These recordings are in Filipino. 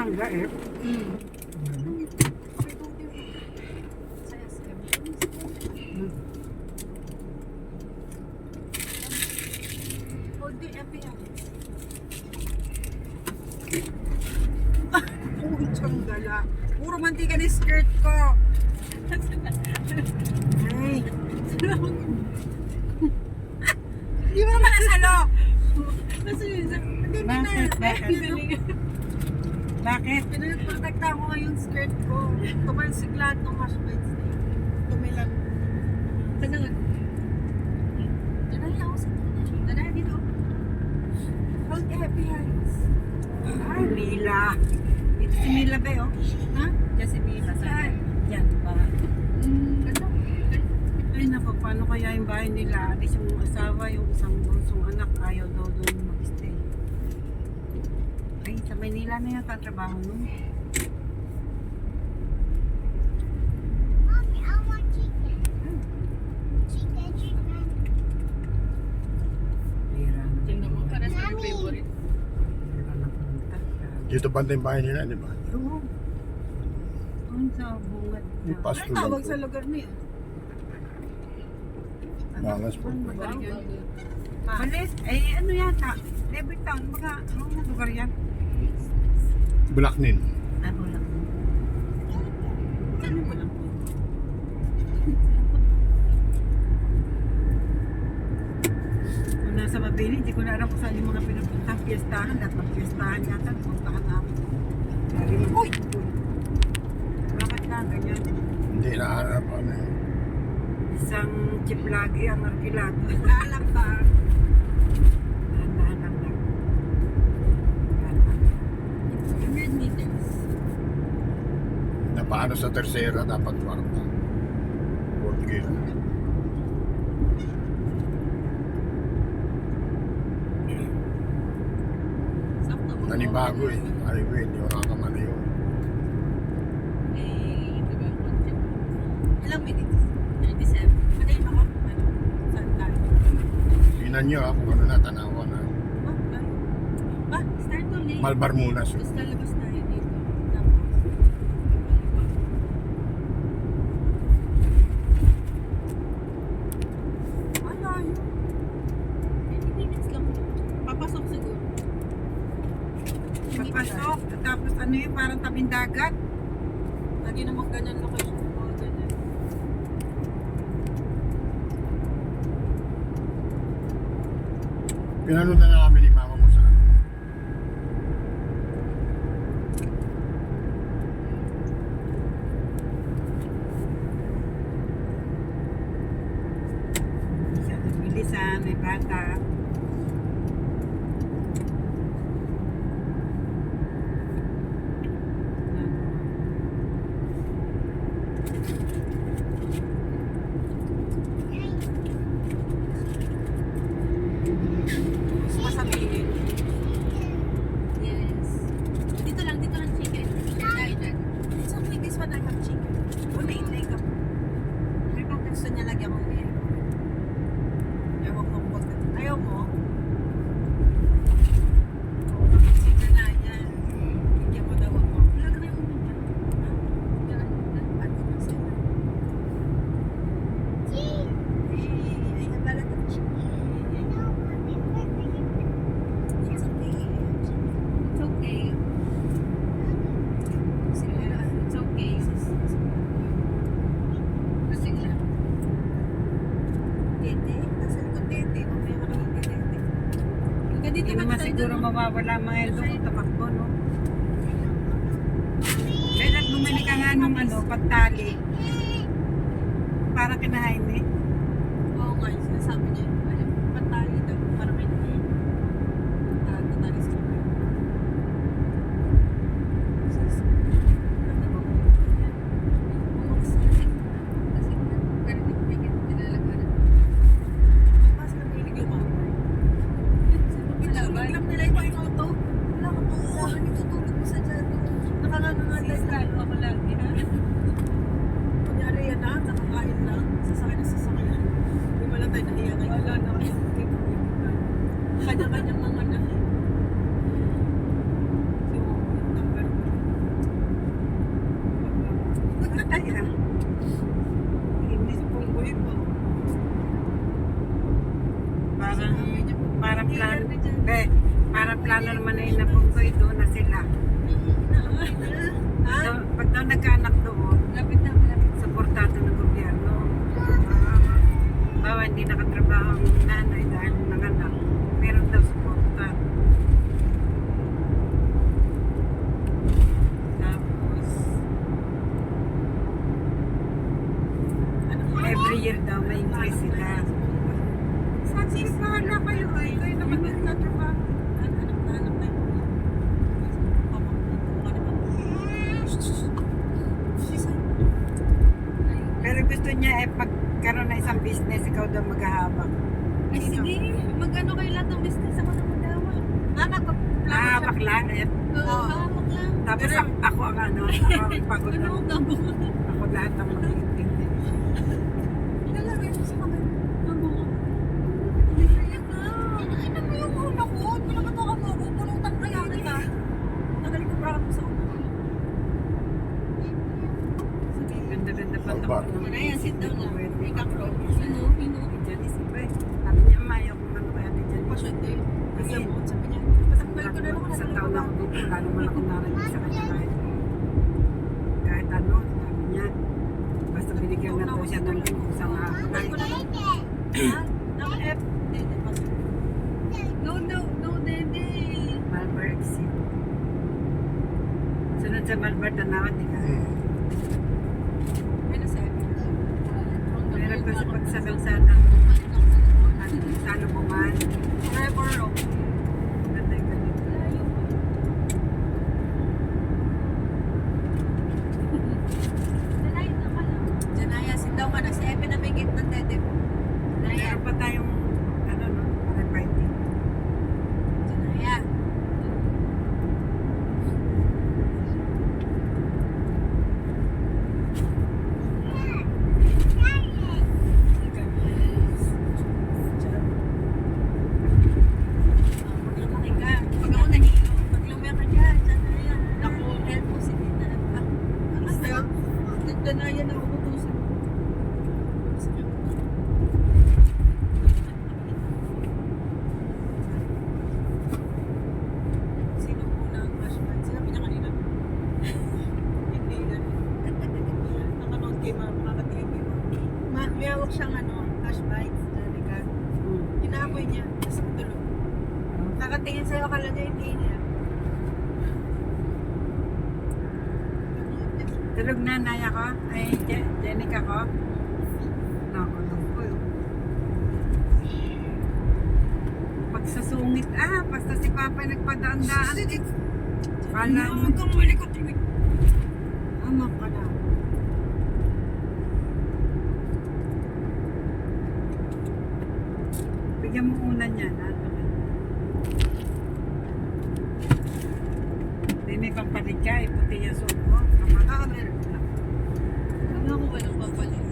mangga eh. Mm. Sa SM. Hold the epi yan. Uy, tiyang gala. Puro mantika ni skirt ko. Ay. Di mo naman nasalo. Kasi Hindi na. Bakit? pinag-protekta ko nga yung skirt ko. Tumalsik lahat ng wash Wednesday. Tumilang. Tanangan. Tanay ako sa tanay. Tanay dito. Hold happy hands. Ay, Mila. Ito si Mila ba oh? Ha? Diyan si Mila. Saan? Yan ba? Ganda. Ay nako, paano kaya yung bahay nila? At least yung asawa, yung isang bunsong anak, ayaw daw doon mag-stay. Ay, sa Manila na yata ang trabaho nun. Mommy, I want chicken. Chicken, chicken. Bira na. Tingnan mo, para sa yung favorite. Bira na punta. Dito banda yung bahay nila, di ba? Oo. Doon sa bungad. Yung na- pasto Ano lang tawag po. sa lugar na yun? Malas po. Ano ba? Ah. Malis, eh ano yata? Levittown, baga, anong lugar yan? Bulaknin. Ano lang. Saan yung walang po? Kung nasa Mabini, hindi ko na alam kung saan yung mga pinupuntang piyestahan. Lahat ng piyestahan yata, puntahan namin. Uy! Bakit na ganyan? Hindi nahanap ano yun. Isang chip lagi ang arkilato. Alam ba? Dahan-dahan lang lang. 100 meters. Na paano sa tercera dapat kwarta. Fourth gear. Sakto mo. Nanibago eh. Highway, hindi wala ka man yun. Eh, ito ba yung concept? Ilang minutes? 37. Patayin ako. Ano? Saan tayo? Tingnan nyo ha, kung ano na, tanawa na. Ah, tayo. Ah, start ulit. Malbar muna siya. Tapos lalabas tayo dito. Tapos. Wala yun. 20 minutes lang. Papasok siguro. Papasok, tapos ano yun, parang tabing dagat. Lagi naman ganyan location. Mga ganyan. Pinanood na namin ni mama mo sa Sa bilisan, may bata. Gusto ko sabihin. Yes. Dito lang chicken. Dahil dyan. It's okay, this one I have chicken. Una, inlay ka. Ay, bakit gusto niya lagyan ko ngayon? Ewan ko kung bakit. Ayaw mo? Sige na, yan. Bigyan mo daw ako. Lagay mo niya. Ha? Yan. Ano ba sila? Cheese. I have a lot of chicken. No, mommy, It's okay. It's okay. Sige, it's okay. Kasi lang. Tete, nasa likod tete. Mamaya ka naman tete. Hanggang dito Hindi ka naman tayo siguro doon. mawawala mga ito kung tamakbo, no? Kaya bumili ka nga nung ano, pagtali. Para kinahain eh. Oo nga, yung sinasabi niya. Alam, patali daw. Para may patali sa kamay. Kunyari yan na, nakakain lang, sasakay na sasakay. lalo naman na inapungkoy doon na sila. Ha? So, pag daw nagkaanak doon, Lapit na, malapit. suportado ng gobyerno. Bawa hindi nakatrabaho ang nanay dahil nanganak. Meron daw suporta. Tapos, every year daw may increase sila. Sabi pa na kayo ay kayo naman nagtatrabaho. Anak na yun. Pero gusto niya pagkaroon na isang business, ikaw daw maghahawak. Ay sige, mag-ano kayo lahat ng business ako ng madawa. Hahawak lang. Oo, hawak lang. Tapos ako ang ako ang pagod na. Ano ang gabo? Ako lahat ang mag-iintindi. Lalagay mo sa kamay. Gabo. Umiiyak ka. Ina mo yung ulo ko. Pinakatawa mo ako. Pulutan kaya kita. Tagal ko para ko sa ulo. Sige. Ganda-ganda pa ito. Aba. Ayan, sit down lang. Ikaw, bro. Hino. Diyan is iba eh. Sabi niya, Mayo, kung ano kaya ni Diyan. Pasyon din. Kasi mo, sabi niya. Balik ko na naman. Isang taon na ako dito, lalo man ako narinig sa kanya kahit ano, sabi niya. Basta binigyan na daw siya ng link kung saan Balik ko na lang. Ha? Naka-F. Dede, pasyon. No, dede. Malbar exit. Sunod sa Malbar, tanawan, di ka. May na-7. Meron kasi pag sa kalsada, sana buman. Forever road. Ganda yung ganito. Layo. Janaya na pala. Janaya, sit down ka na. Si Epe na may gate ng dede mo. Janaya. Meron pa tayong, ano no, refighting. Janaya. Maglumaki ka. Pag ako nahilo, maglumaki ka dyan. Janaya. Naku, help mo si Tita. Janaya na utusin mo. Sino muna ang flashback? Sinabi niya kanina. Hindi yan. Nakanood kay ma'am, makakatingin kay ma'am. May hawak siyang flashback. Danica. Inaamoy niya. Tapos matulog. Kakatingin sa'yo, akala niya hindi niya. Tulog na, Naya ko. Ay, Jenica ko. Nakulog ko yun. Pag susungit, basta si Papa nagpadaan-daan. Kala mo. Huwag kang malikot. Ama ka na. Bigyan mo una niya. Hindi may pampalit ka. Puti yung suot mo. Meron na. Ano ako walang babalik?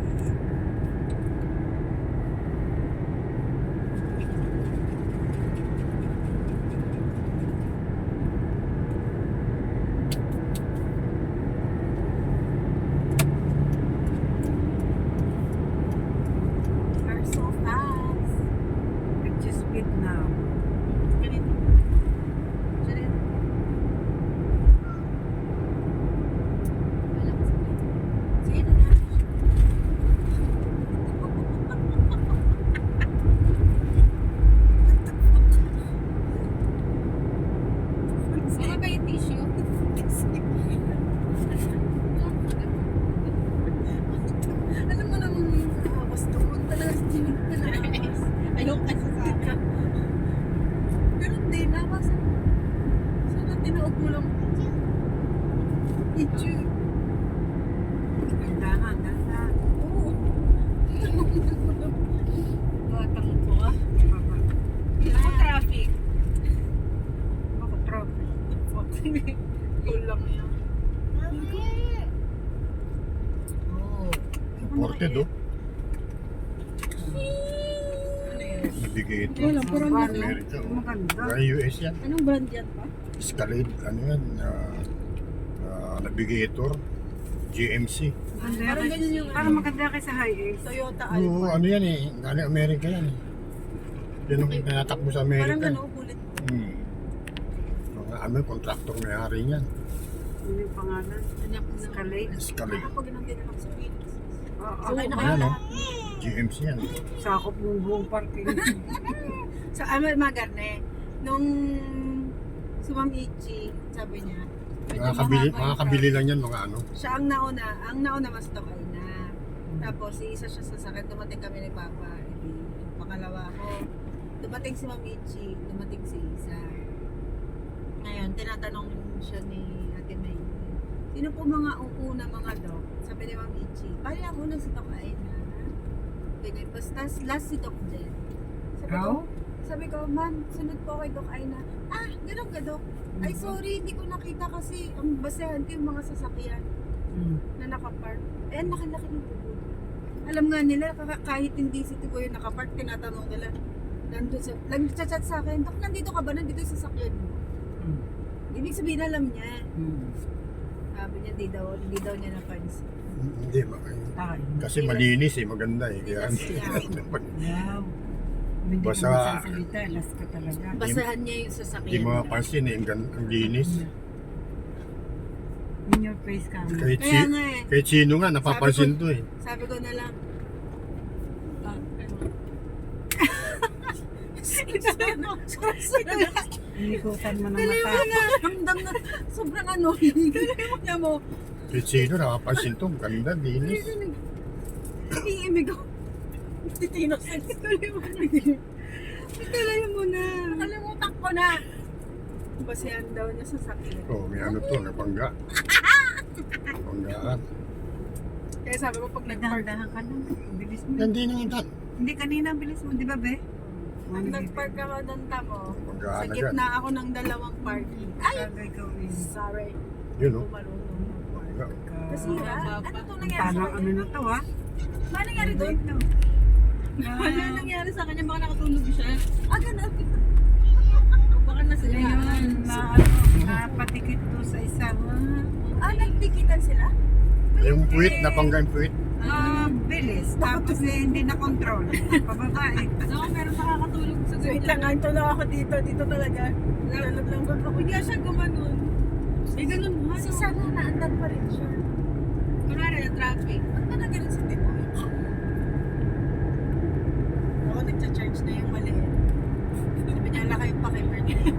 You're so fast. Just speed now. Ganito. Ganito. Sige na nga. Wala kayo tissue? Alam mo naman yung gusto ko talaga sa tinig na nakakas. Ayaw kasi sa akin. Pero hindi, nakasa. Sana tinaog mo lang. Tissue. Dahan. Oo. Batang ko ah. Papa. Ako traffic. Ako trophy. Kulang yan. Oo. Imported oh. Ano yan? Nabigay ito. Wala, parang Sa ano? Amerika. oh. Maganda. Sa US yan. Anong brand yan pa? Escalade, ano yan? Navigator. GMC. Parang ganyan yung Parang maganda kay sa high-ace. Toyota Oo, Alphard. ano yan eh. Galing Amerika yan eh. Yan ang tinatakbo sa Parang Amerika. gano'n, bullet. Hmm. ano, contractor may-ari niyan. Ano yung pangalan? Escalade. Escalade. Ako ganun din ako sa Phoenix. Oo. Sakay na Ayan, kayo oh. GMC yan. Sakop ng buong parking. So, Magarne, nung si Ma'am Ichi, sabi niya, medyo Makakabili, mahaba yung makakabili lang yan mga ano. Siya ang nauna mas tokay na. Tapos, isa siya sa sakit, dumating kami ni Papa. Edi, yung pangalawa ko, dumating si Ma'am Ichi, dumating si Isa. Ngayon, tinatanong siya ni Ate May, sino po mga una mga dok? Sabi ni Ma'am Ichi, pali ako na si Doc Aina. Ganyan, basta last si Doc Jen. Sabi ko, ma'am, sunod po kay Doc Aina. Ah, ganun ka, Doc. Ay, sorry, hindi ko nakita kasi ang basehan ko yung mga sasakyan na nakapark. Eh, ang laki-laki ng tubo. Alam nga nila, kahit hindi si Tigo yung nakapark, tinatanong nila, nandun sa, nag-chat sa akin, Dok, nandito ka ba? Nandito yung sasakyan mo. Ibig sabihin, alam niya. Sabi niya, hindi daw niya napansin. Hindi, kasi malinis eh, maganda eh. Kaya, Wow. Hindi Basta- ka magsasalita, last ka talaga. Basahan niya yung sasakyan. hindi mapapansin eh, ang linis. In your face ka. Kahit, Kaya nga eh. kahit sino nga, napapansin to eh. Sabi ko na lang, Inikutan mo ng dali mo mata. na, ramdam na, sobrang ano, dali mo. Kahit sino, napapansin to. Ang ganda, linis. Iimig ako. Titinos. Dali mo na. Nakalimutan ko na. Basehan daw niya sa sakit. Oh, may ano to, nabangga. Banggaan. Kaya sabi ko pag nag-park, Dahan-dahan ka lang. Bilis mo. Hindi na yun. Hindi kanina, bilis mo. Di ba, be? pag nag-park ako doon tamo, sa Banggaan agad. gitna ako ng dalawang parking. Ay! Sagay ka, Win. Sorry. Yun oh. Marunong mag-park. Bangga. Kasira? Ano to nangyari Paano sa ano kanya? na to, ha? Ano nangyari doon? Ito. Wala nangyari sa kanya, baka nakatulog siya. Ah, ganun. Baka Ngayon, nasilaan. napatikit to sa isang Ah, nagtikitan sila? Yung puwit, napangga yung puwit. bilis. Tapos hindi na control. Pababae. Oo, meron nakakatulog sa gawin lang. Ito lang ako dito. Dito talaga. Lalad lang ko. Hindi siya gumanon. Eh, ganun ba? Si Sana naandan pa rin siya. Kunwari na traffic. Ba't ba na ganun sa tipo? Ako nagcha-charge na yung maliit. Sabi niya, ala kayo pa kay Bernard.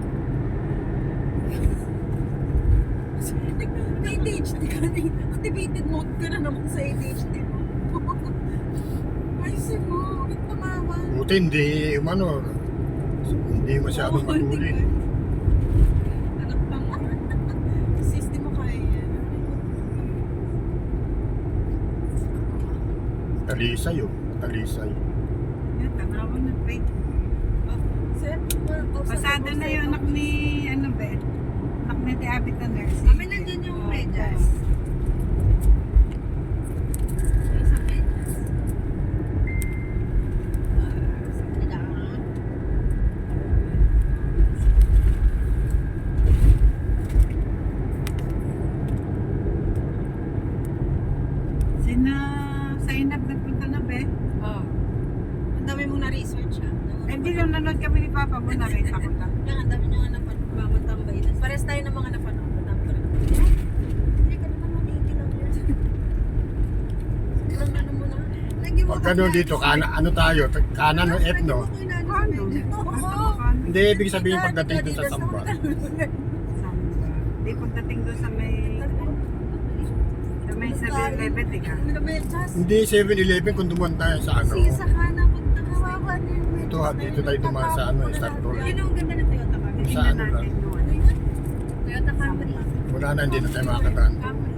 May ADHD ka na. Activated mode ka na naman sa ADHD mo. Ayusin mo. Bakit tumawa? Buti hindi, hindi masyadong matulin. Anak pa mo. Sis, di mo kaya yan. Talisay oh. Talisay. Yan, tanawan ng wait. Sir, Pasado na yung anak ni, ano be? Anak ni Abby na nurse. Kami nandyan yung medyas. Sa medyas. Sina Zainab nagpunta na be? Oh. Ang dami mong na-research ha. Eh, hindi nung nanood kami ni Papa mo, nakita ko lang. Yan, ang dami nyo nga napatambay. Pares tayo ng mga napanood. Ang dami ko rin napanood. Hindi ka naman manikilang yan. Sobrang ano mo na. Pag ano dito, ano tayo? Kanan ng F no? Ano? Oo. Hindi, ibig sabihin pagdating dun sa Samba. Hindi pagdating doon sa may 7-Eleven, di ka? Hindi 7-Eleven kung dumaan tayo sa ano. Sige, sa kanan. Pagkakawawa niya. Ito ha, dito tayo dumaan sa ano, Star Road. Yun ang ganda ng Toyota Camry. Sa ano lang. Ano yun? Toyota Camry. Wala na, hindi na tayo makakataan. Camry.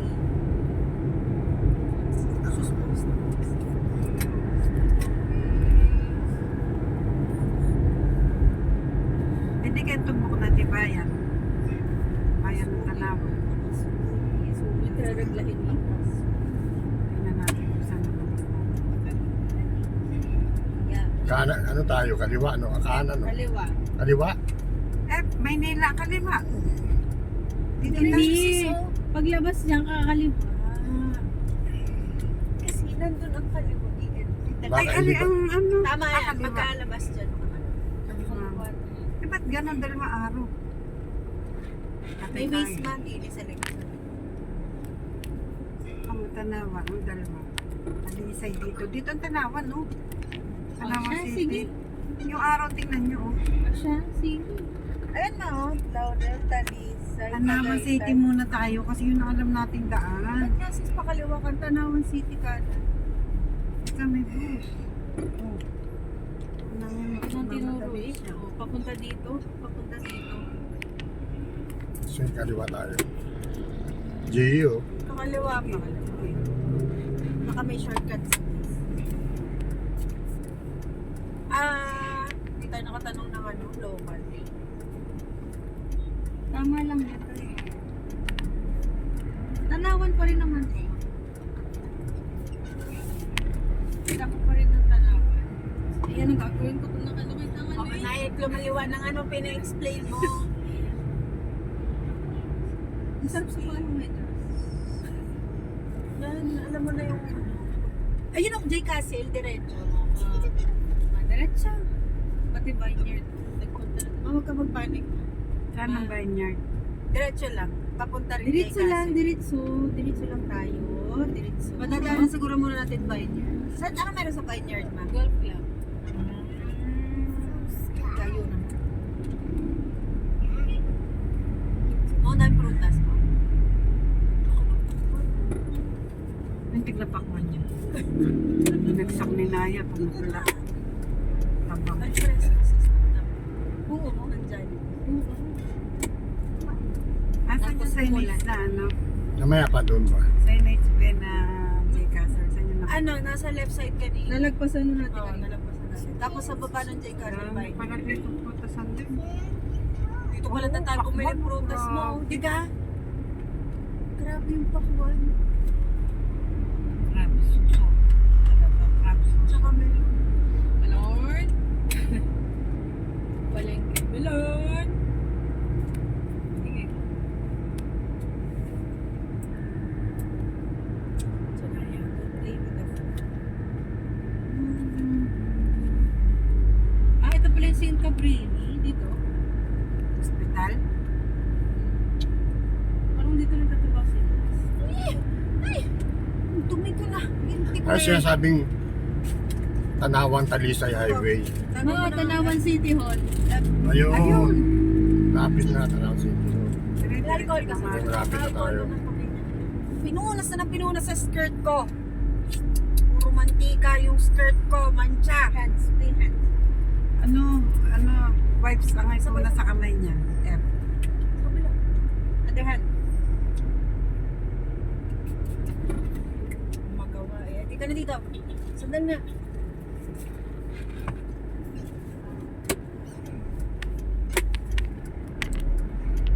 Hindi kayo tubok na di bayan. Bayan ng Tanawan. Nagreglahin mo. Tingnan natin kung saan naman. Yeah. Kanan, ano tayo? Kaliwa, no? Kanan, no? Kaliwa. Kaliwa? Eh, Maynila, kaliwa. Dito na. Hindi. Paglabas dyan, kakaliwa. Kasi nandun ang kaliwa. Ay, Hindi ba? ano? Tama yan. kaliwa. Pagkalabas dyan. Eh, ba't ganon 2 araw? May base man, hindi sa likod. Ang Tanawa, ang dalawa. Alisay dito. Dito ang Tanawa, no? Tanawa siya, City. sige. Yung araw, tingnan nyo, oh. Siya, sige. Ayan na, oh. Laurel, Talisay, Tanawan City muna tayo kasi yun ang alam nating daan. Ba't nga sis pakaliwakan, Tanawan City ka na? Ito may bus. Oh. Anong tinuro eh? Oh, papunta dito, papunta dito. So, kaliwa tayo. Gio. Kakaliwa pa. Baka may shortcut sa place. Hindi tayo nakatanong ng ano, local. Tama lang ito eh. Tanawan pa rin naman eh. Kita ko pa rin ng Tanawan. Ayan ang gagawin ko kung nakalukit ang ano eh. Naik lumaliwa ng ano pina-explain mo. Ang sarap sa mga medyo. Alam mo na yung ayun ang J. Castle, diretso. Diretso. Pati vineyard. Nagpunta na. Huwag ka magpanik. Saan ang vineyard? Diretso lang. Papunta rin J. Castle. Diretso lang tayo. Diretso. Madadaanan siguro muna natin vineyard. Saan? Ano meron sa vineyard, ma? Golf club. Kayo naman. Mga dahil prutas mo. Ang tiglapakman niya. Binagsak ni Naya pag nakula. Tabang. Ay, fresh sis. Oo, nandyan. Oo. Asan yung signage na ano? Namaya pa doon ba? Signage ba na J. Castle? Saan yun na? Ano, nasa left side kanina. Nalagpasan mo natin. Oo, nalagpasan natin. Tapos sa baba ng J. Carter Bike. Parang dito putasan din. Dito pala tayo bumili ng prutas mo. Di ka? Grabe yung pakwan. Crab suso. Crab suso. Tsaka melon. Malon. Palengke. Malon. Sige. Tsaka yan. Play with the food. Ito pala yung St. Cabrini. Dito. Hospital? Parang dito nagtatrabaho sila. Tumi ko na. Hindi ko Ay, na sinasabing Tanawan Talisay Highway. Mga Tanawan City Hall. Ayun. Lapit na Tanawan City. Alcohol kasi. Malapit na tayo. Pinunas na ng pinunas sa skirt ko. Puro mantika yung skirt ko. Mancha. Hands. Play hands. Ano, wipes ang ito na sa kamay niya. F. Sa kabila. Other hand. Magawa eh. Di ka na dito. Sandal na.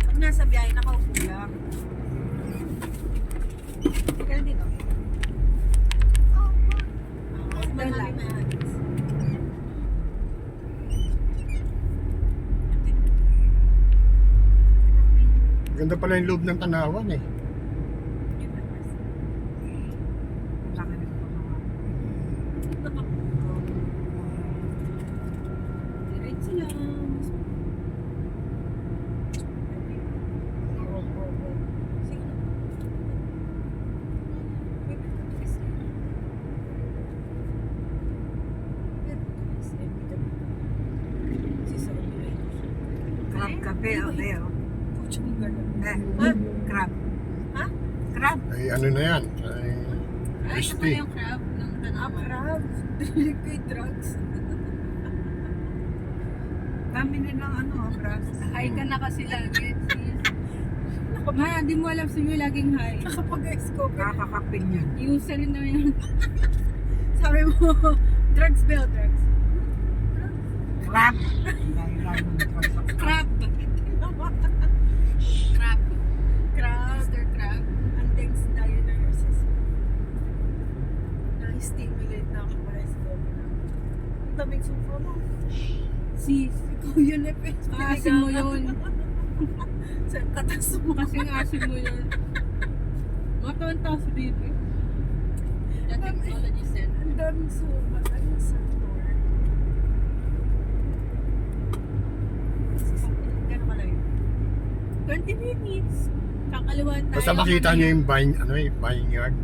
Pag nasa biyahe, nakaupo lang. Di ka na dito. Sandal lang. Ganda pala yung loob ng Tanawan eh. Laki rin po mga. Diretso lang. Sige na. Crab cafe, okay, oh. Eh, Ha? crab. Ha? Crab. Ay ano na yan? Ay Ay, ito pala crispy. yung crab ng Tanawan. Crab. Liquid drugs. Dami nilang ano, crabs. High ka na kasi lagi. Ma, di mo alam sa'yo laging high. Nakapag-scope. Kakakapin yan. User na yun. Sabi mo, drugs bell, drugs. Crab. Dahil ng crab. Crab. Crab. Crab. Mr. Crab. And thanks tayo na nurses. Na-stimulate na ako para scope na. Ang daming sofa mo. Sis. Ikaw yun eh. Asin mo yun. Sa katas mo. Kasing asin mo yun. Mga 1,000 baby. That technology set. Ang daming sofa. Ano sa door? Gano'n malayo? 20 minutes. Kakaliwan tayo. Basta makita nyo yung buying yard.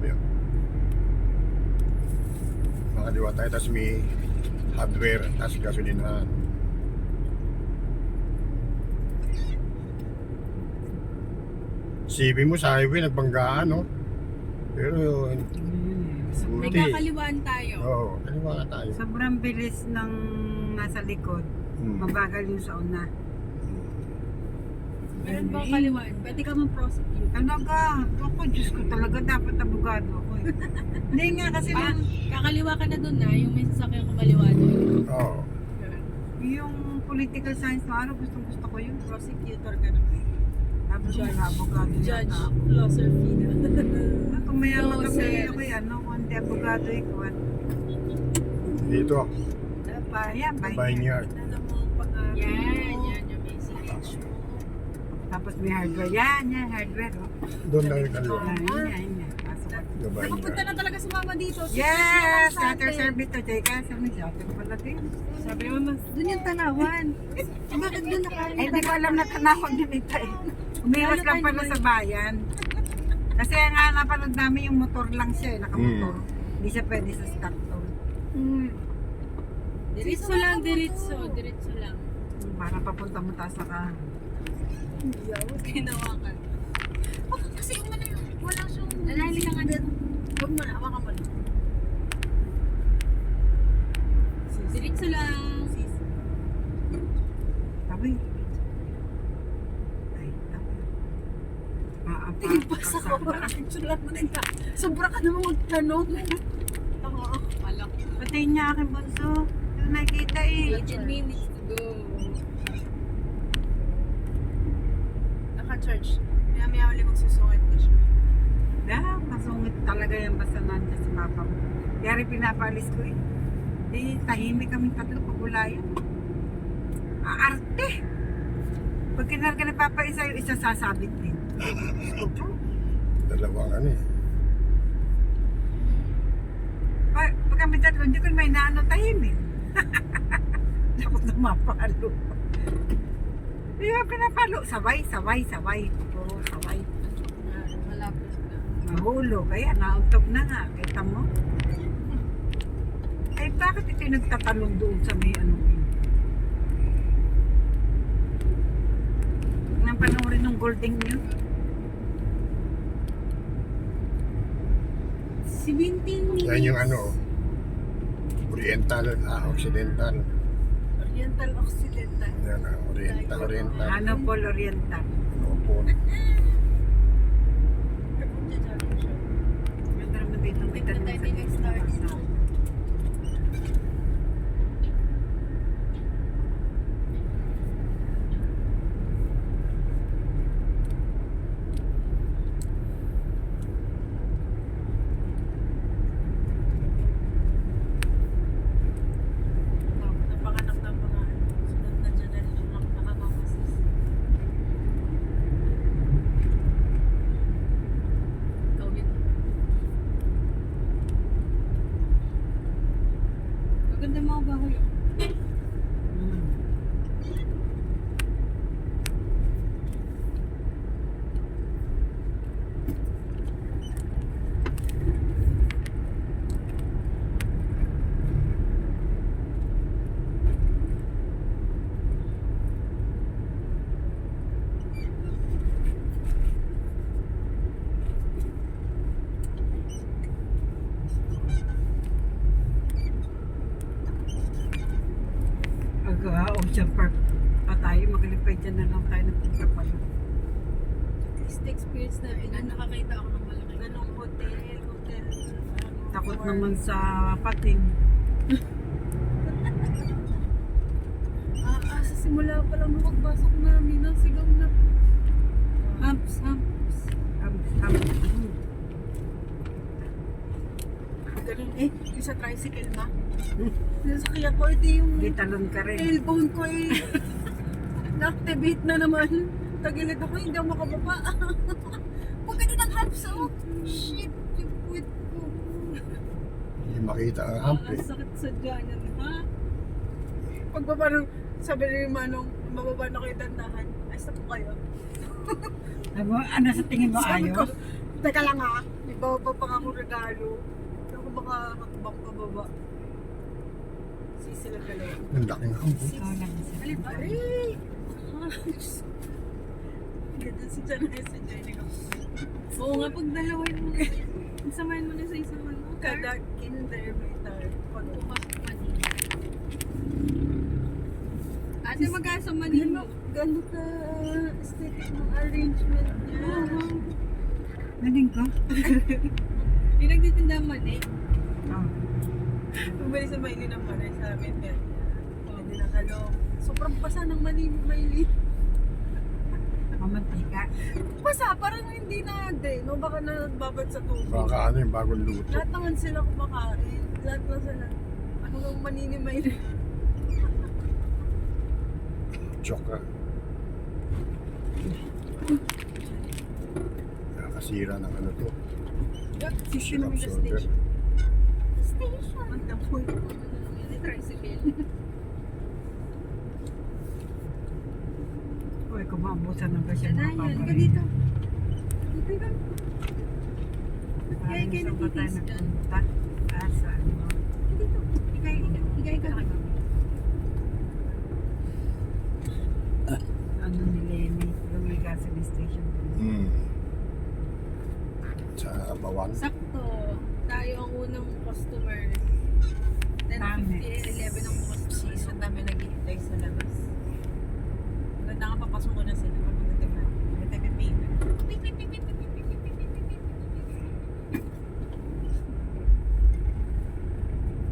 Makaliwa tayo, tapos may hardware, tapos gasolinahan. CV mo sa highway, nagbanggaan, no? Pero, May buti. kakaliwan tayo. Oo, kaliwa nga tayo. Sobrang bilis ng nasa likod. Mabagal yung sa una. Meron bang kaliwan? Pwede ka mag-prosecute. Ano ka? Ako, Diyos ko talaga, dapat abogado ako eh. Hindi nga kasi Ah, lang, kakaliwa ka na dun na, yung may sasakyan kumaliwa doon. Oo. yung political science na ano, gustong gusto ko yun. Prosecutor ka na. Tapos yung abogado Judge, yata ako. closer feed. Kung mayaman No, kami sir. ako yan, no? Kung hindi abogado ikaw. Dito, Yan, buying yard. Alam mo, pag Yan yung may CH. Tapos may hardware. Yan, hardware. Oh. Doon lang yung kaliwa. Yan. Pasok ako. Yung buying Nakapunta yard. na talaga si mama dito. Yes! Shutter service to. Teka, sabi niya, shutter pala din. Sabi mo, mas doon yung tanawan. Bakit doon nakain? Eh, hindi ko alam na tanakon din ito eh. Umiwas lang pala sa bayan. Kasi nga napanood namin yung motor lang siya eh, nakamotor. Hindi siya pwede sa stockton. Diretso lang, diretso lang. Para papunta mo taas sa ka. Huwag kayo nawakan. Kasi wala siyang... Nalali ka nga dito. Huwag mo na, hawakan mo na. Diretso lang. Tabi. Ay, tabi. Tingpas ako. Picture lang mo na yun. Sobra ka naman magtanong. Malak. Patayin niya aking bunso. Hindi ko nakikita eh. 18 minutes to go. Naka-charge. Maya-maya ulit magsusungit na siya. Masungit talaga yan basta nandiyan si papa mo. Kaya rin pinapalis ko eh. Eh, tahimik kami tatlo pag wala yan. Aarte! Pag kinarga ni papa isa, yung isa sasabit din. Dalawang ano eh. Pag kami tatlo, hindi ko may naano tahimik. Ako na mapalo. Hindi ko pinapalo. Sabay. Puro sabay. Malapit na. Mahulog. Kaya nauntog na nga. Kita mo? Ay, bakit ito yung nagtatalong doon sa may ano yun? Nang panoorin ng Golden yun? 17 minutes. Yan yung ano, Oriental, Occidental. Oriental, Occidental. Yan, Oriental. Ano Paul Oriental? Ano po. Ganda naman dito. May tanong sa next stars. Napanganak ng mga sunod na generation ng nakakamasis. Ikaw yun. Maganda mga bahay yun. Ocean Park pa tayo. Maglipay dyan na lang tayo ng punta pa. Least experience na nakakita ako ng malaki. Ganong hotel. Takot naman sa pating. Sa simula pa lang nung pagbasok namin, sigaw na. Humps. Ganun yung sa tricycle na. Nasakyan ko, ito yung Hindi talon ka rin. tailbone ko na-activate na naman. Tagilid ako, hindi ako makababa. Pag ganun ang humps, shit, yung puwit ko. Hindi makita ang hamp eh. Ang sakit sa dyan yan, ha? Pagbaba nung, sabi ni Manong, mababa na kayo dandahan. Ay, sa po kayo. Ano sa tingin mo Sabi ko, ayos? teka lang ha, may baba pa nga akong regalo. Hindi ako baka hakbang pababa. Sila dalawa. Ang laki nga. Ikaw lang isa. Alin ba? Ay! Ganda si Janay sa Jenny ko. Oo nga, pag dalawain mo. Samahin mo na sa isang ano. Kada kinder may tayo. Pag Pumasok Manila. Ate, mag-asa Manila. gano'n ka aesthetic ng arrangement niya. Galing ko? Hindi nagtitinda mani. Oh. Bumili sa Maylin ng panay sa amin. Kaya hindi nakalong. Sobrang basa ng mani ni Maylin. Mamantika. Basa, parang hindi na din. No, baka nagbabad sa tubig. Baka ano yung bagong luto. Lahat naman sila kumakain. Lahat na sila. Ano ng mani ni Maylin? Joke ka. Nakakasira ng ano to. Sisino mo Syrup yung solder. station. Station? Ang dapoy. Tricycle. Uy, kumambusan ng kasi mga Danayan, ka paborito. dito. Dito ka. Parang Kaya saan ba tayo nagtitis ka? nagpunta? Saan mo? Dito. Higay ka. Ano ni Lenny? Yung may gasoline station. Hmm. Sa Bawan. Sakto. Tayo ang unang customer. 10:50, Tamex. 11 ang bukas na. Season namin naghihintay sa labas. Ganda nga papasok ko na sila. Pagdating na. May tayo payment.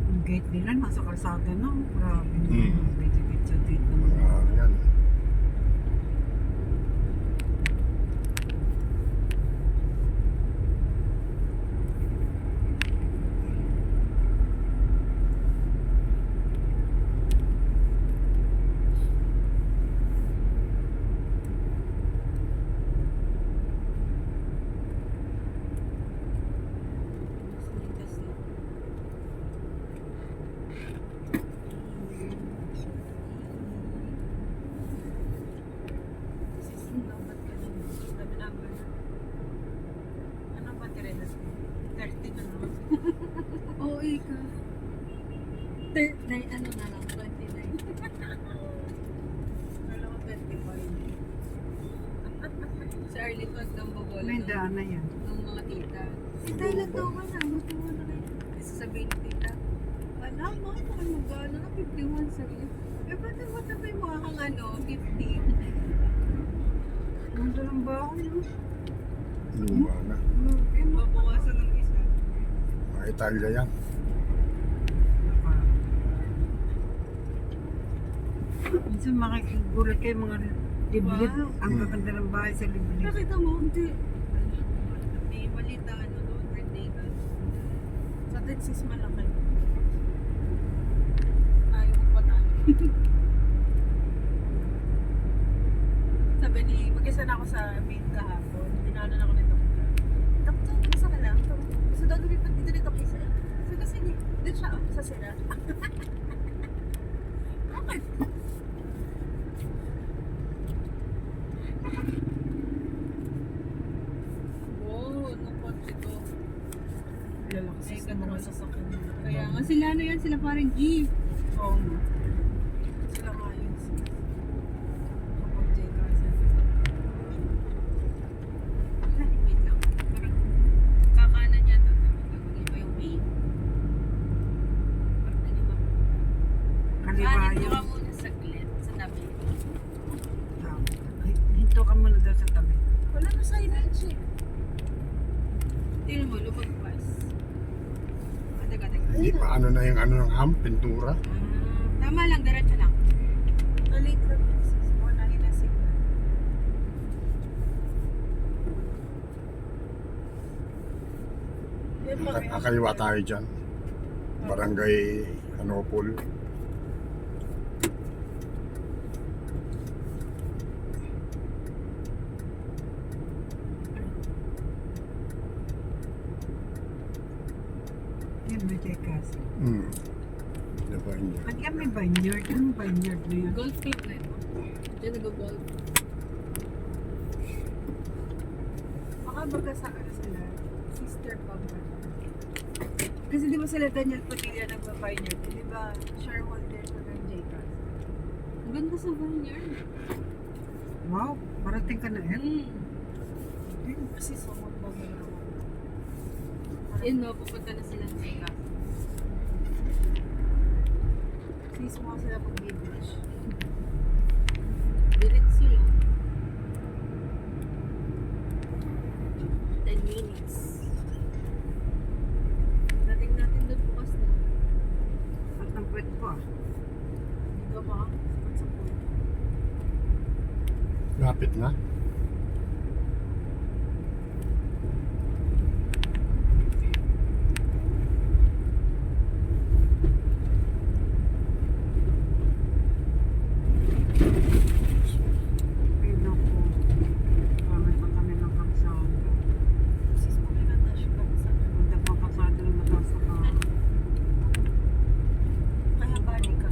Yung gate nila nasa kalsada na. Grabe na. Hmm. May tikit sa gate na. Mga ano yan. Ano ba tirena? 30 na naman. Oo, ika. Ano na lang, 29. Wala ko 25. Si Arlene wag nang babola May daan na yan. ng mga tita. Yung Thailand daw lubong. ka na, matuwa na kayo. Kasi sabihin ni tita, alam mo, kung magkano na 51 sa iyo. Eh, ba't matapay mo kang ano, 50? Nandun ang baon. no? Luma na. Eh, Babawasan ng isa. Mga Italya yan. Minsan makikigulat kayo mga liblib. Wow. Ang gaganda ng bahay sa liblib. Nakita mo, hindi. May balita, ano doon, birthday ka. Sa Texas malaki. Ayaw ko patalo. Sabi ni, mag-isa na ako sa main kahapon. Dinaanan ako nito. Doktor, mag-isa ka lang. Gusto daw lumipat dito nito isa. Sabi ko, sige. Dito siya, sa sila. Bakit? Wow, nung kotse ko. Lalaki sa mga sasakyan nila. Kaya nga sila ano yan, sila parang G. Oo. Sila nga yun. Kapag J kasi. Wait lang. Parang kakanan yata. Iba yung way. Parang ano ba? Kaliwa Kanan yun. ka muna saglit sa tabi. Hinto ka muna daw sa tabi. Wala na signage eh. Tingnan mo, lumagpas. Teka. Hindi pa ano na yung ano ng ham, pintura. Tama lang, diretso lang. Na-late lang yun. Unahin na signal. Yan pa rin. Kakaliwa tayo dyan. Barangay Anopol. Yan, may chekas. Hmm. Diba yun? At yan may vineyard. Anong vineyard na yan? Golf club na ito. Diyan nag-golf. baga sa ano sila, sister pa ba? Kasi di ba sila Daniel Padilla nagpa-pioneer? Di ba shareholder sa ng JCAS? Ang ganda sa vineyard. Wow, parating ka na eh. Kasi sumot ba mo na ako? Yun no, pupunta na sila ng JCAS. Sis mo sila pag-beach. Diretso lang. 10 minutes. Dating natin doon bukas na. At ang puwet ko ah. Hindi ka ba? Sapat sa pool. Lapit na. Ay naku. Pangit ang kami ng kalsada. Sis mo may natash ka sa Punta pang kalsada ng mataas na ka. kaya balik ka.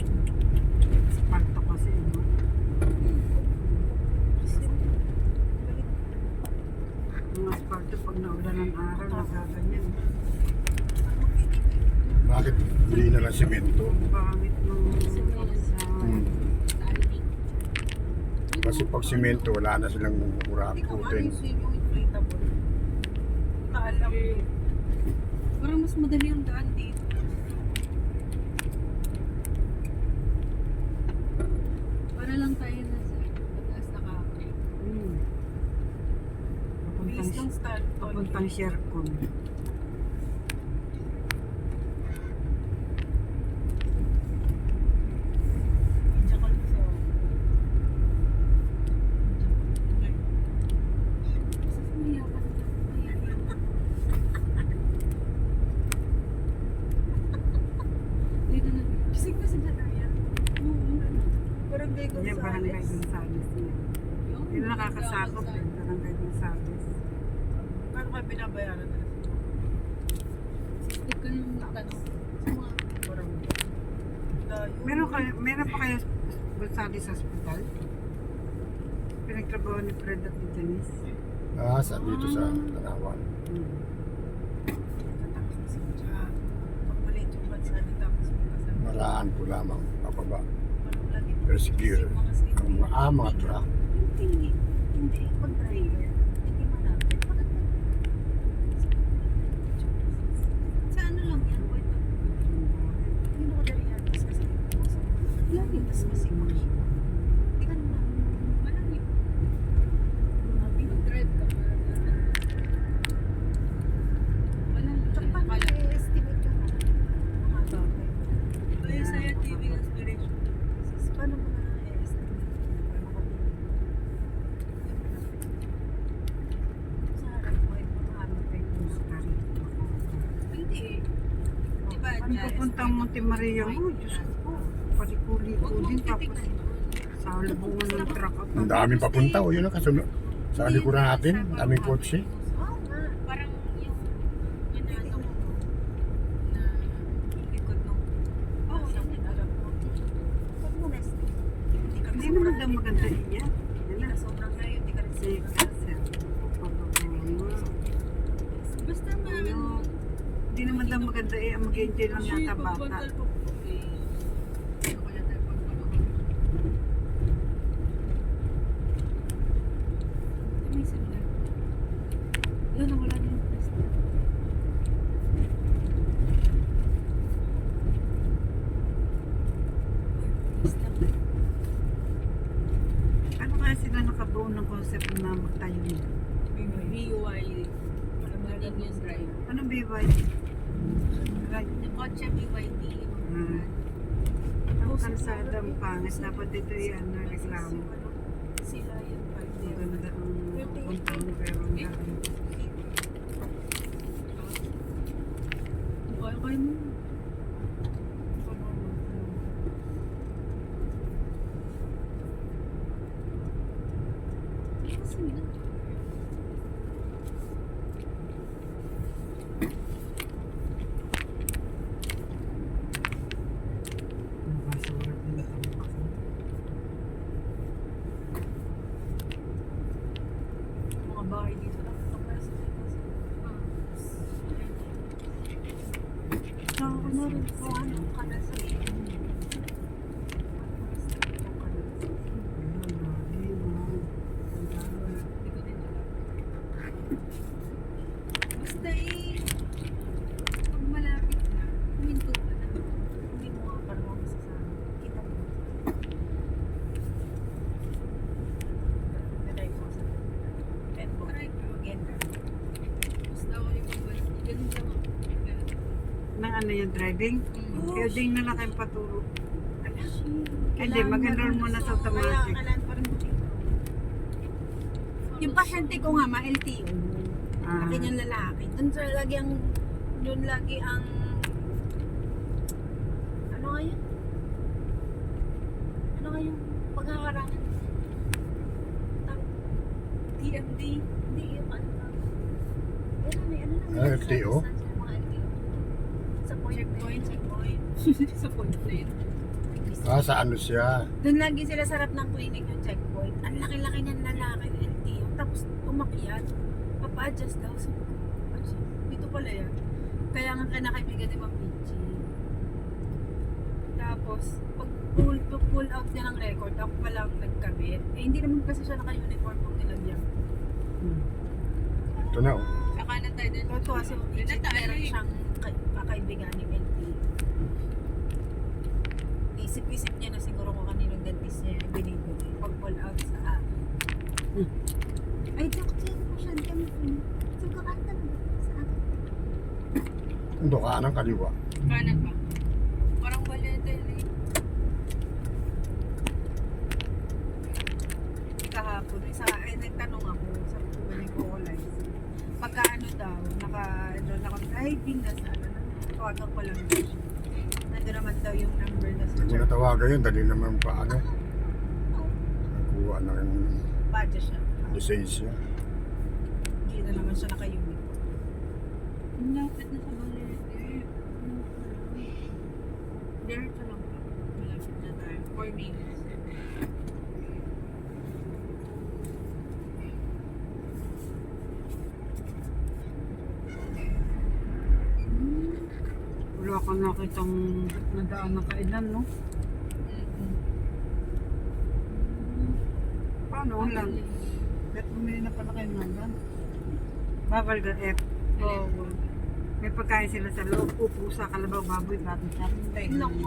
Sparta kasi no? Balik. Mga Sparta pag naulan ng araw, nagaganyan. Bakit hindi na lang semento? Ang pangit ng kalsada. Talik. Kasi pag semento, wala na silang Hindi ka ano urakutin. yung swim yung inflatable. Taalang eh. Parang mas madali ang daan dito. Para lang tayo na sa pataas na kape. Bilis ng start. Papuntang Shercon. Diyan ka lang sa... Sasaya ka na. Dito na. Kisig na si Janaya. Parang Bay Yan, barangay Gonzales. Gonzales niya. Yun ang nakakasakop eh, barangay Gonzales. Paano kayo binabayaran na? Huwag ka nang magtanong. Sa mga Parang... Layo. Meron pa kayo Gonzales Hospital? Pinagtrabaho ni Fred at ni Janice. Ah, sa dito sa Tanawan. Katapos na si Jack. Pag maliit yung bansa niya, tapos may kasama. Maraan ko lamang pababa. Walang lagi. Pero secure. Ang mga truck. Hindi. Hindi. Pag driver, hindi malapit. Bakit ba? sa ano lang yan? Wait lang. Yung ako dari yan, kasi lagi mas masipag siya. Hindi ka naman. Malayo. Mag-drive ka para na. Malayo. Tsaka paano Akala- i-estimate ka na? Mga bagay. Kaya sa'yo TV inspiration. Sis, paano mo na i-estimate? Paano ka din? Sa harap mo, ay paano kayo Hindi eh. Diba, Ano papuntang Monte Maria mo? Diyos ko. Palikuli-kulin tapos sa lubungan ng truck at Ang daming papunta. O yun ang kasunod. Sa likuran natin, daming kotse. Oo nga. Parang yung ginano mo na likod nung Oo, yun alam mo. Huwag mo na hindi ka Hindi naman daw maganda niya. Yan Hindi na. ka sobrang ngayon, hindi ka rin Si Kasel. basta ano. Hindi naman daw maganda eh. Ang mag-enjoy lang yata bata. May seminar. Yun, wala din yung pwesto. Ano kaya sila nakabuo ng concept na magtayo nila? BYD. Continuous drive. Anong BYD? Right. Yung kotse BYD. Hmm. Ang kalsada ang pangit. Dapat dito yan na reklamo. Sila yun, 5 days. Maganda ang punta mo pero ang dami. Kaya mo. Kasi na. Ang basura din ang Mga bahay dito lang. Ano rin po, ano ka na sa iyo. Basta pag malapit na, huminto ka na. Hindi mo nga parang masasabi. Kita mo. Naday ko sa pet mo. Again. Basta ako yung mabalik. Ganun lang ako. Nang ano yung driving? Kaya ding na lang kayong paturo. Hindi, mag-enroll muna sa automatic. Kailangan pa rin buti. Yung pasyente ko nga, ma-LTO. Ah. Laki niyang lalaki. Doon lagi ang ano nga yun? Ano nga yung pagkakarangan? DMD? Hindi yung ano lang. Ano may ano lang. Ah, LTO? Mga LTO. Sa checkpoint. Sa point na yun. Sa ano siya? Doon lagi sila sa harap ng clinic yung checkpoint. Ang laki-laki niyang lalaki ng LTO. Tapos umakyat. Papa-adjust daw. Sabi ko, "Adjust. Dito pala yan." Kaya nga kinakaibigan ni Ma'am Michi. Tapos, pag pull out niya ng record, ako palang nagkabit. Eh, hindi naman kasi siya naka-uniform pag nilagyan. Ito na oh. Sa kanan tayo din. Totoo kasi Ma'am Michi, meron siyang kakaibigan ni LTO. Isip-isip niya na siguro kung kaninong dentist niya binibili pag pull out sa akin. Ay, doctor mo siya. Kami po. Sabi ko, sa akin. Ito kanan kaliwa. Kanan pa. Parang balete eh. Kahapon, nagtanong ako sa kukunin ko kulay. Pagka ano daw, naka-enroll ako, driving na sa ano na, tawagan ko lang daw siya. Nandun naman daw yung number na sa Hindi mo natawagan yun, dali naman pa ano. Nakuha ng badge siya. lisensya. Hindi na naman siya naka-uniform. Ang lapit na sa balete. Diretso lang pa. Malapit na tayo. 4 minutes. Wala kang nakitang nadaan na kailan, no? Paano lang? Ba't bumili na pala kayo naman? Bawal ka F. Oo. May pagkain sila sa loob. Pupusa, kalabaw, baboy, baboy siya. Naku.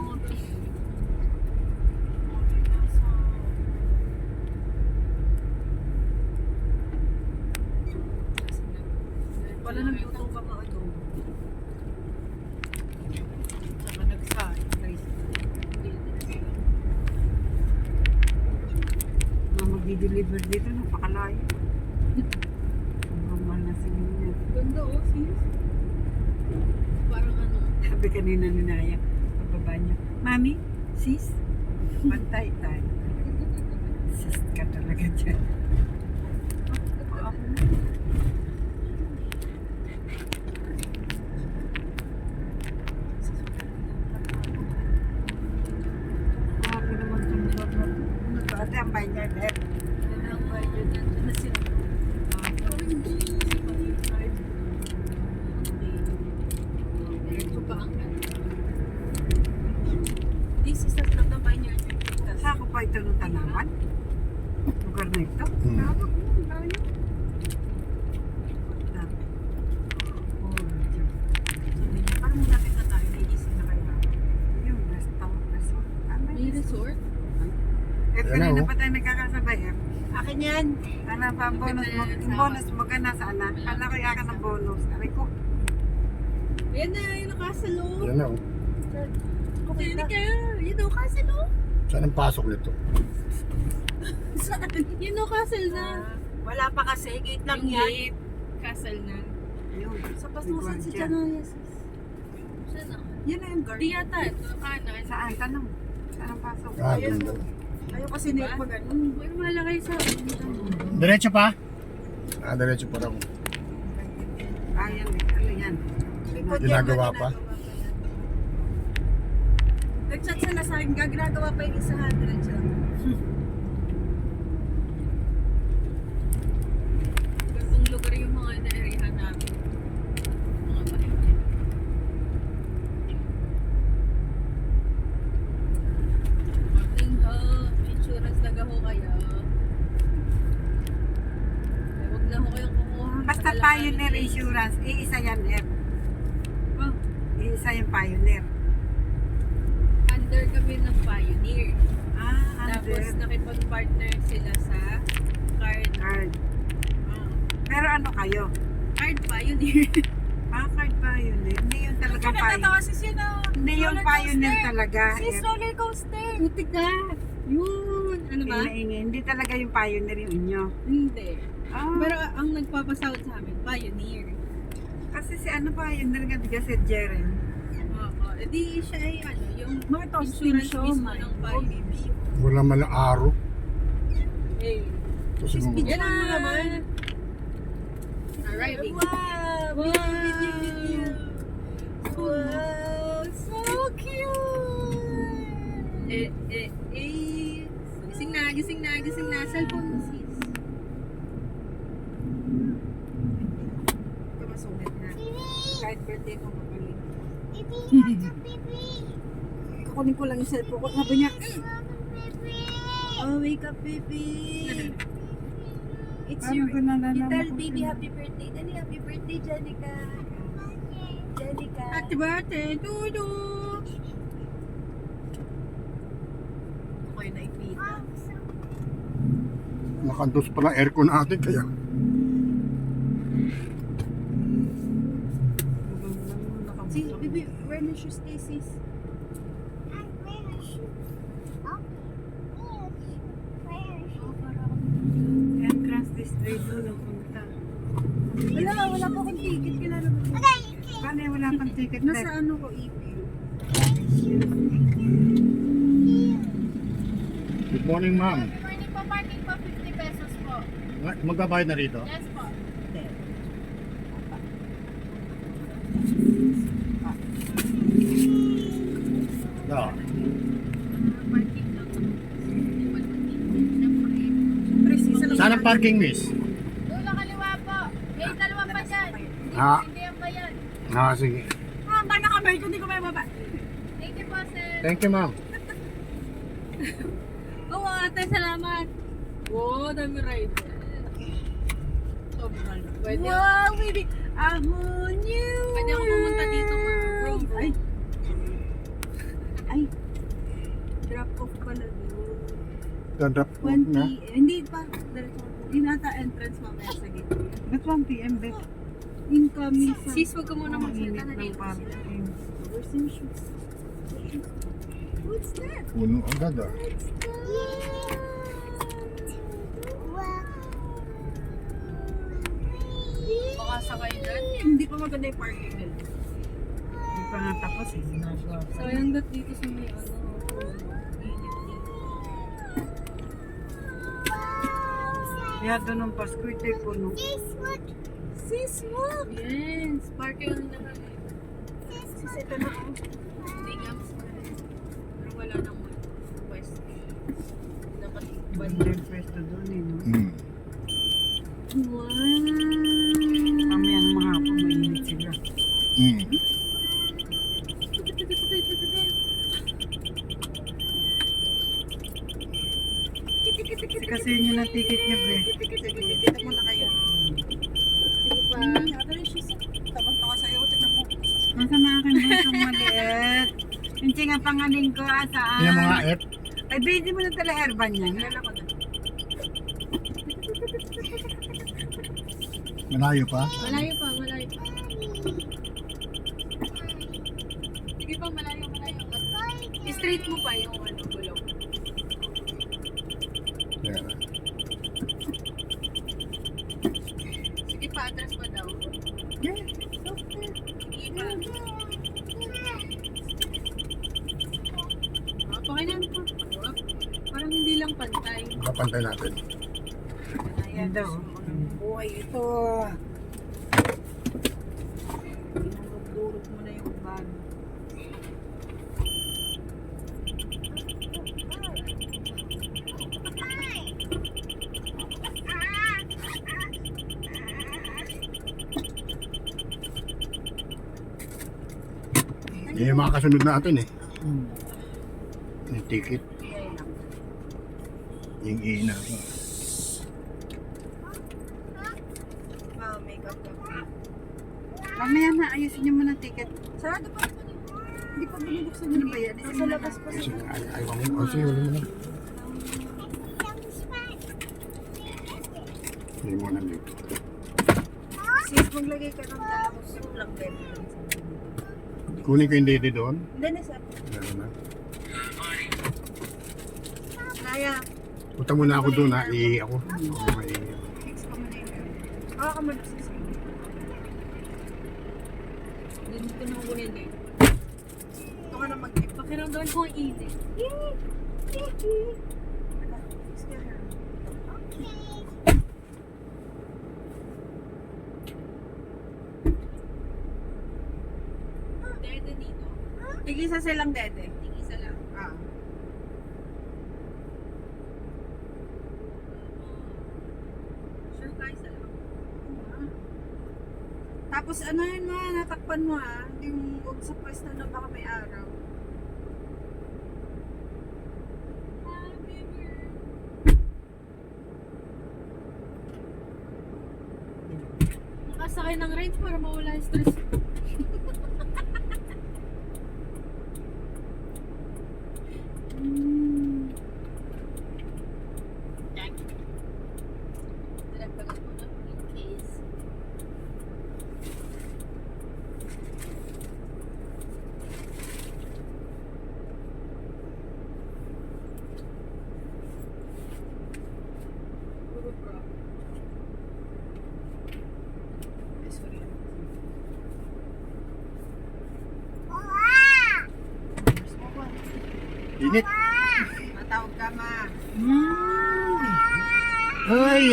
Wala nang luto ka mga adobo. Saka nagsain, guys. Mga magdi-deliver dito, napakalayo. Normal na sila niya. Ganda oh, sis. Parang ano. Sabi kanina ni Naya, pagbaba niya, Mami, sis, pantay tayo. Sis ka talaga dyan. Grabe naman itong lugar. Ate, ang binder there. Diretso pa ang This is the stop ng Vineyard. Saan ko pa ito ng tanawan? Lugar na ito? Hmm. Tawag mo, layo. Dami. Oh, Diyos. Parang malapit na tayo, naisip na kayo. Yung resort. Ano may yun? resort. Eh, Ayan na, kanina oh. pa tayo nagkakasabay eh. Akin yan. Ano pa ang bonus mo? Yung bonus mo ka na sana. Kala ko yakan ng bonus. Sabi ko, Ayan na, yung nakasalo. Yan na oh. Hindi ka. Yun o, castle o. Saan ang pasok nito? Saan? Yun o, castle na. Wala pa kasi, gate lang Yung yan. gate. Castle na. yun. Sa pasusan si Guardia. Janaya, sis. Saan na? Yan na yung guard. Di yata. Ito, kanan. Saan? Tanong. Saan ang pasok? Ah, Ayun. doon daw. Ayaw kasi na yung pag ano. Uy, malaki sa Diretso pa? Ah, diretso pa raw. Ayan eh. Ano yan? Likod yan, Ginagawa pa? yan. Nag-chat sila sa akin, gaginagawa pa yung isa 100 siya. Gandang lugar yung mga na-areahan namin. Mga bahay. insurance, iisa yan F. Oh, Iisa yung Pioneer. Under kami ng Pioneer. Tapos Under nakipag-partner sila sa Card. card. Ah, Pero ano kayo? Card Pioneer. Card Pioneer. Hindi yung talagang Pioneer. Nakatawa si Sina. Hindi yung Pioneer talaga. Sis roller coaster. putik ka. Yun. Ano ba? Ingay. Hindi talaga yung Pioneer yung inyo. Hindi. Ah, Pero ang nagpapasahod sa amin, Pioneer. kasi si ano Pioneer nga, diga si Jeren. Oo. Edi siya ay ano, yung Mga toasting insurance siya, mismo man. ng Pioneer. Wala man lang araw. Eh, Kasi nung yan mo naman. Arriving. Wow! Wow, so cute! Gising na. Cellphone mo, sis. Ito masungit na. Kahit birthday mo magaling. Baby, what's up, baby? Kukunin ko lang yung cellphone ko. Sabi niya, Baby. oh, wake up, baby. It's Paano your... ko nalalaman You tell kung baby sino? happy birthday. Dali, happy birthday, Janica. Janica. Happy birthday to you. Ako yung naipita. nakandos pa lang aircon natin kaya. Si, baby, wear na shoes kay sis. Oh, para ako. Entrance display doon ang punta. Wala po akong ticket. Kilala mo. Paano yung wala pang ticket Nasa na? ano ko, EP. Good morning, ma'am. Morning po, parking po, 50 pesos po. Magbabayad na rito? Yes po. Yeah. Parking lang. Precisa lang. Saan ang parking, miss? Dulo kaliwa po. May dalawa pa dyan. Ah. Hindi yan ba yan? Ah, sige. Ah, ba nakamay ko, hindi ko may baba. Thank you po, sir. Thank you, ma'am. Oo, ate, salamat. Wow, dami rider. Sobrang. Pwede, Wow, baby. Ako new. pwede ako pumunta dito, ma'am. Ay. Ay. Drop off pala doon. Dadrop ko 1 na. Hindi pa. Diretso. Yung nata entrance mamaya sa gitna. Ba't 1 PM, Bet? Incoming sa... Sis, wag ka muna Ang magsalita init na ng dito. parking. Where's yung shoes? What's that? Puno agad ah. Baka sakay dyan. Hindi pa maganda yung parking nila. Hindi pa nga tapos eh. Sinagawa pa. Sayang dat dito sa may ano. Init dito. Kaya doon ng Pasko, ito'y puno. Sis, look! Yes, parking na naman. Sis, ito na ako. Hindi nga mas mahal. Pero wala nang west. Dapat Banda yung pwesto doon eh, no? Hmm. Wow! Mamaya ng mga hapon, mainit sila. Hmm. Kasi yun yung ticket niya, Be. Kita mo na kayo. Sige pa. Sabi rin siya, tabang-tawa sa'yo. Tignan mo. Masa na akin busong maliit. Yung nga pangaling ko, saan? Yung mga F. Ay, hindi mo na tala herban yan. Kilala ko na. Malayo pa. Malayo pa, malayo pa. Sige pa, malayo. Straight mo pa yung ano, gulong. Yeah. Sige pa, atras pa daw. Yeah. Sige pa. Pakailan po. Parang hindi lang pantay. Makapantay natin. Yan daw. Buhay ito. Pinagdurog mo na yung bag. Yung mga kasunod natin eh. Yung ticket. Yung ina. Wow, makeup ka pa. Mamaya na, ayusin niyo muna ang ticket. Sarado pa naman eh. Hindi pa binubuksan Ano yung ba yan? Nasa labas pa Kasi siya. ayaw mo. O sige, huli mo na. Hindi mo na dito. Sis, maglagay ka ng dalawang lang din. Kunin ko yung dede doon. Hindi, nasa. Meron na. Kaya, Punta muna ako doon ha. Ako. May... fix ka muna yun. Baka ka muna sis. Hindi ko na kunin eh. Ito ka na mag-tip. Pakiramdaman ko ang init. Fix ka na. Dede dito. Tigisa silang dede. Tig-isa lang. Ah. Sure ka, isa lang. Tapos ano yun mo, natakpan mo ah. Yung huwag sa pwesto na baka may araw. Nakasakay ng range para mawala yung stress. Dalagdagan ko na in case. Puro bra. Ay, sorry. Init. Matawag ka ma. Ay!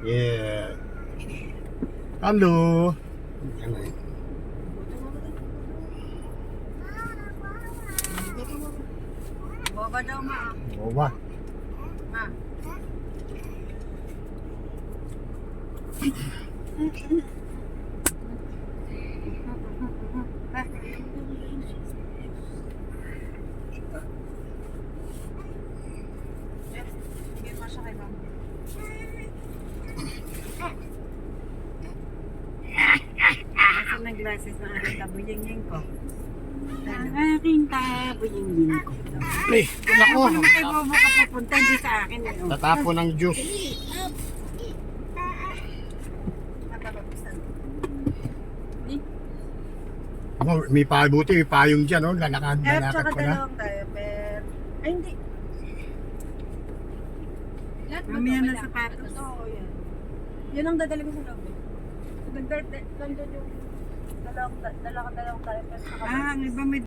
Yeah. Hello. Ano eh? Boba daw ma. Oo ba? Ma. Bigyan mo siya kay mama. Nasaan ng glasses ng aking tabuying ko? Ang aking tabuying ko. Ay, nako. Kay Bobo ka pupunta, hindi sa akin. Eh. Oh. Tatapo ng juice. Napapagusan. Ako, may pabuti, may payong dyan, oh. Lalakad, Eh, lalakad tsaka ko na. dalawang diaper. Ay, hindi. Lahat ba Mamaya ito na wala? sapatos. Oo, yan. Yan ang dadali ko sa loob. Nandun yung dalawang diaper sa Ah, ang iba may